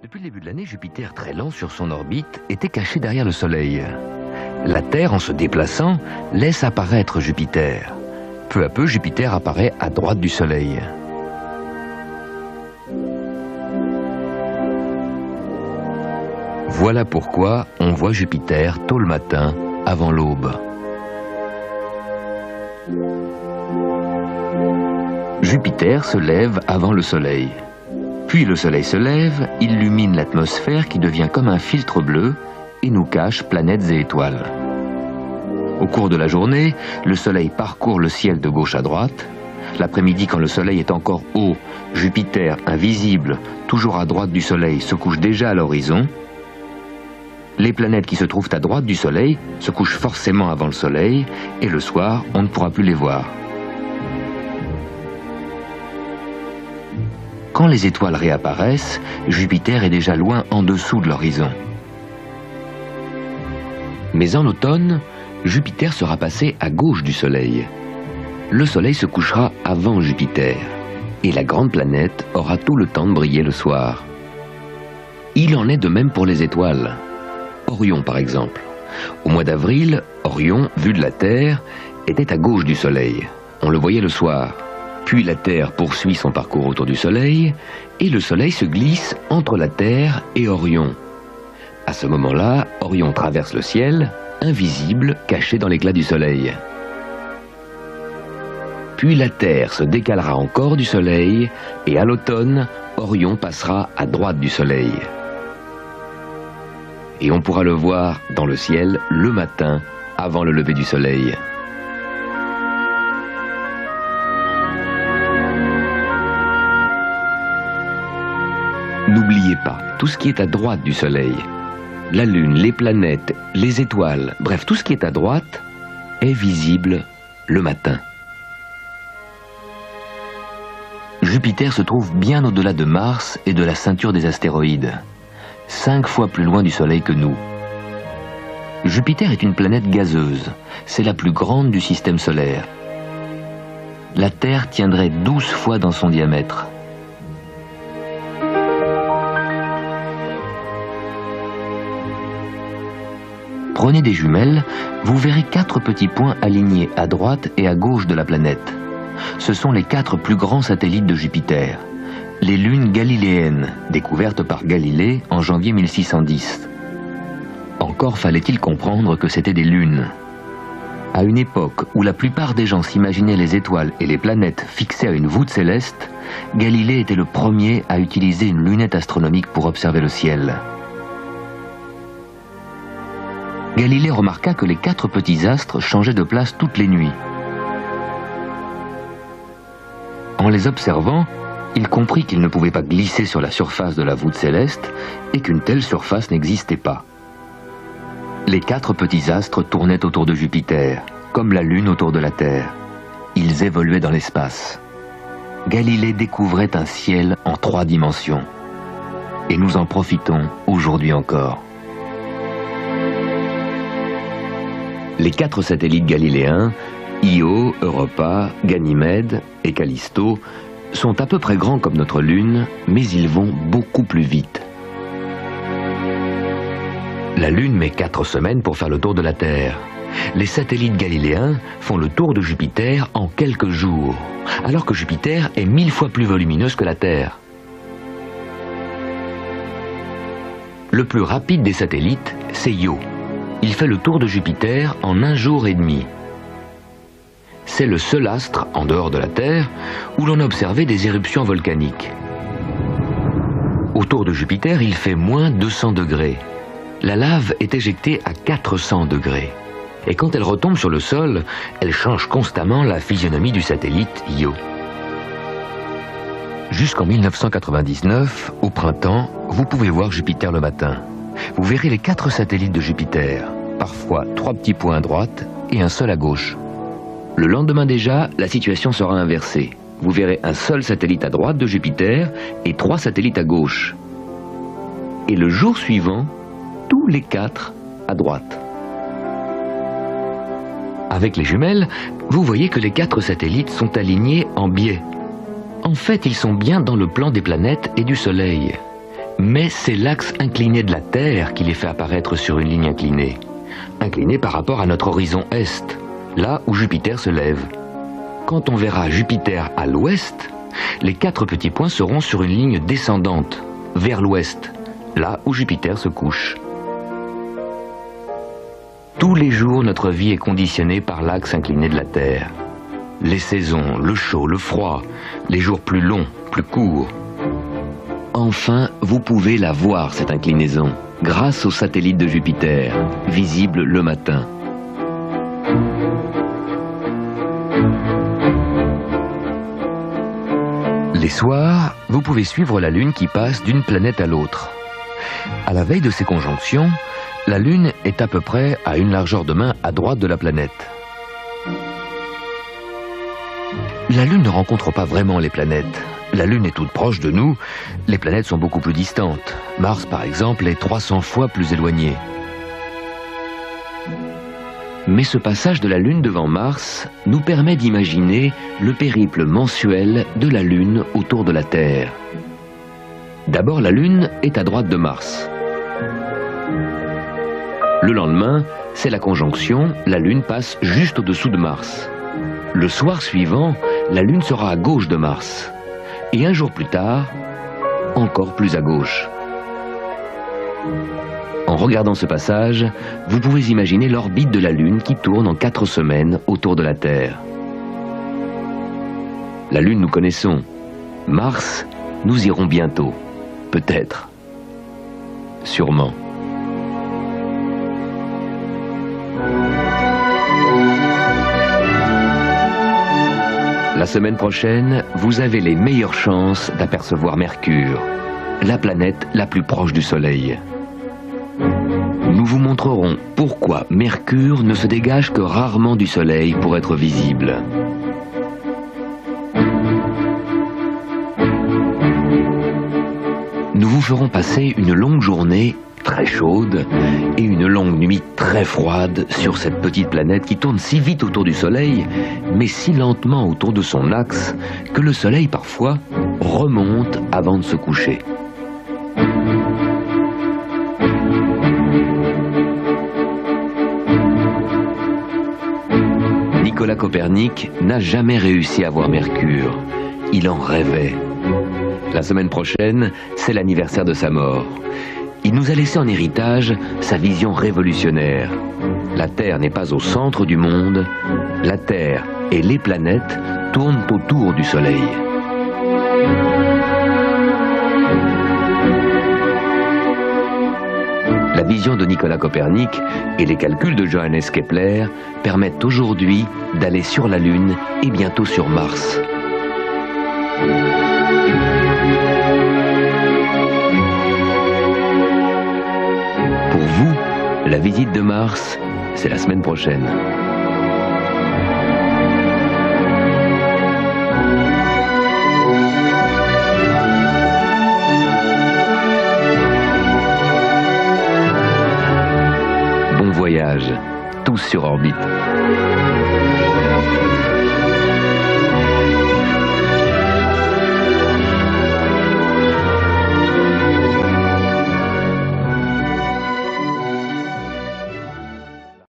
Depuis le début de l'année, Jupiter, très lent sur son orbite, était caché derrière le Soleil. La Terre, en se déplaçant, laisse apparaître Jupiter. Peu à peu, Jupiter apparaît à droite du Soleil. Voilà pourquoi on voit Jupiter tôt le matin, avant l'aube. Jupiter se lève avant le Soleil. Puis le Soleil se lève, illumine l'atmosphère qui devient comme un filtre bleu et nous cache planètes et étoiles. Au cours de la journée, le Soleil parcourt le ciel de gauche à droite. L'après-midi, quand le Soleil est encore haut, Jupiter, invisible, toujours à droite du Soleil, se couche déjà à l'horizon. Les planètes qui se trouvent à droite du Soleil se couchent forcément avant le Soleil, et le soir, on ne pourra plus les voir. Quand les étoiles réapparaissent, Jupiter est déjà loin en dessous de l'horizon. Mais en automne, Jupiter sera passé à gauche du Soleil. Le Soleil se couchera avant Jupiter, et la grande planète aura tout le temps de briller le soir. Il en est de même pour les étoiles. Orion, par exemple. Au mois d'avril, Orion, vu de la Terre, était à gauche du Soleil. On le voyait le soir. Puis la Terre poursuit son parcours autour du Soleil, et le Soleil se glisse entre la Terre et Orion. À ce moment-là, Orion traverse le ciel, invisible, caché dans l'éclat du Soleil. Puis la Terre se décalera encore du Soleil, et à l'automne, Orion passera à droite du Soleil. Et on pourra le voir dans le ciel le matin, avant le lever du Soleil. N'oubliez pas, tout ce qui est à droite du Soleil, la Lune, les planètes, les étoiles, bref, tout ce qui est à droite, est visible le matin. Jupiter se trouve bien au-delà de Mars et de la ceinture des astéroïdes, 5 fois plus loin du Soleil que nous. Jupiter est une planète gazeuse, c'est la plus grande du système solaire. La Terre tiendrait 12 fois dans son diamètre. Prenez des jumelles, vous verrez 4 petits points alignés à droite et à gauche de la planète. Ce sont les 4 plus grands satellites de Jupiter, les lunes galiléennes, découvertes par Galilée en janvier 1610. Encore fallait-il comprendre que c'était des lunes. À une époque où la plupart des gens s'imaginaient les étoiles et les planètes fixées à une voûte céleste, Galilée était le premier à utiliser une lunette astronomique pour observer le ciel. Galilée remarqua que les 4 petits astres changeaient de place toutes les nuits. En les observant, il comprit qu'ils ne pouvaient pas glisser sur la surface de la voûte céleste et qu'une telle surface n'existait pas. Les 4 petits astres tournaient autour de Jupiter, comme la Lune autour de la Terre. Ils évoluaient dans l'espace. Galilée découvrait un ciel en 3 dimensions. Et nous en profitons aujourd'hui encore. Les 4 satellites galiléens, Io, Europa, Ganymède et Callisto, sont à peu près grands comme notre Lune, mais ils vont beaucoup plus vite. La Lune met 4 semaines pour faire le tour de la Terre. Les satellites galiléens font le tour de Jupiter en quelques jours, alors que Jupiter est 1000 fois plus volumineuse que la Terre. Le plus rapide des satellites, c'est Io. Il fait le tour de Jupiter en 1 jour et demi. C'est le seul astre, en dehors de la Terre, où l'on a observé des éruptions volcaniques. Autour de Jupiter, il fait moins 200 degrés. La lave est éjectée à 400 degrés. Et quand elle retombe sur le sol, elle change constamment la physionomie du satellite Io. Jusqu'en 1999, au printemps, vous pouvez voir Jupiter le matin. Vous verrez les 4 satellites de Jupiter, parfois 3 petits points à droite et un seul à gauche. Le lendemain déjà, la situation sera inversée. Vous verrez un seul satellite à droite de Jupiter et 3 satellites à gauche. Et le jour suivant, tous les 4 à droite. Avec les jumelles, vous voyez que les 4 satellites sont alignés en biais. En fait, ils sont bien dans le plan des planètes et du Soleil. Mais c'est l'axe incliné de la Terre qui les fait apparaître sur une ligne inclinée. Inclinée par rapport à notre horizon est, là où Jupiter se lève. Quand on verra Jupiter à l'ouest, les 4 petits points seront sur une ligne descendante, vers l'ouest, là où Jupiter se couche. Tous les jours, notre vie est conditionnée par l'axe incliné de la Terre. Les saisons, le chaud, le froid, les jours plus longs, plus courts. Enfin, vous pouvez la voir, cette inclinaison, grâce au satellite de Jupiter, visible le matin. Les soirs, vous pouvez suivre la Lune qui passe d'une planète à l'autre. À la veille de ces conjonctions, la Lune est à peu près à une largeur de main à droite de la planète. La Lune ne rencontre pas vraiment les planètes. La Lune est toute proche de nous, les planètes sont beaucoup plus distantes. Mars, par exemple, est 300 fois plus éloigné. Mais ce passage de la Lune devant Mars nous permet d'imaginer le périple mensuel de la Lune autour de la Terre. D'abord, la Lune est à droite de Mars. Le lendemain, c'est la conjonction, la Lune passe juste au-dessous de Mars. Le soir suivant, la Lune sera à gauche de Mars. Et un jour plus tard, encore plus à gauche. En regardant ce passage, vous pouvez imaginer l'orbite de la Lune qui tourne en 4 semaines autour de la Terre. La Lune, nous connaissons. Mars, nous irons bientôt. Peut-être. Sûrement. La semaine prochaine, vous avez les meilleures chances d'apercevoir Mercure, la planète la plus proche du Soleil. Nous vous montrerons pourquoi Mercure ne se dégage que rarement du Soleil pour être visible. Nous vous ferons passer une longue journée très chaude et une longue nuit très froide sur cette petite planète qui tourne si vite autour du Soleil, mais si lentement autour de son axe, que le Soleil parfois remonte avant de se coucher. Nicolas Copernic n'a jamais réussi à voir Mercure. Il en rêvait. La semaine prochaine, c'est l'anniversaire de sa mort. Il nous a laissé en héritage sa vision révolutionnaire. La Terre n'est pas au centre du monde, la Terre et les planètes tournent autour du Soleil. La vision de Nicolas Copernic et les calculs de Johannes Kepler permettent aujourd'hui d'aller sur la Lune et bientôt sur Mars. Pour vous, la visite de Mars, c'est la semaine prochaine. Bon voyage, tous sur orbite.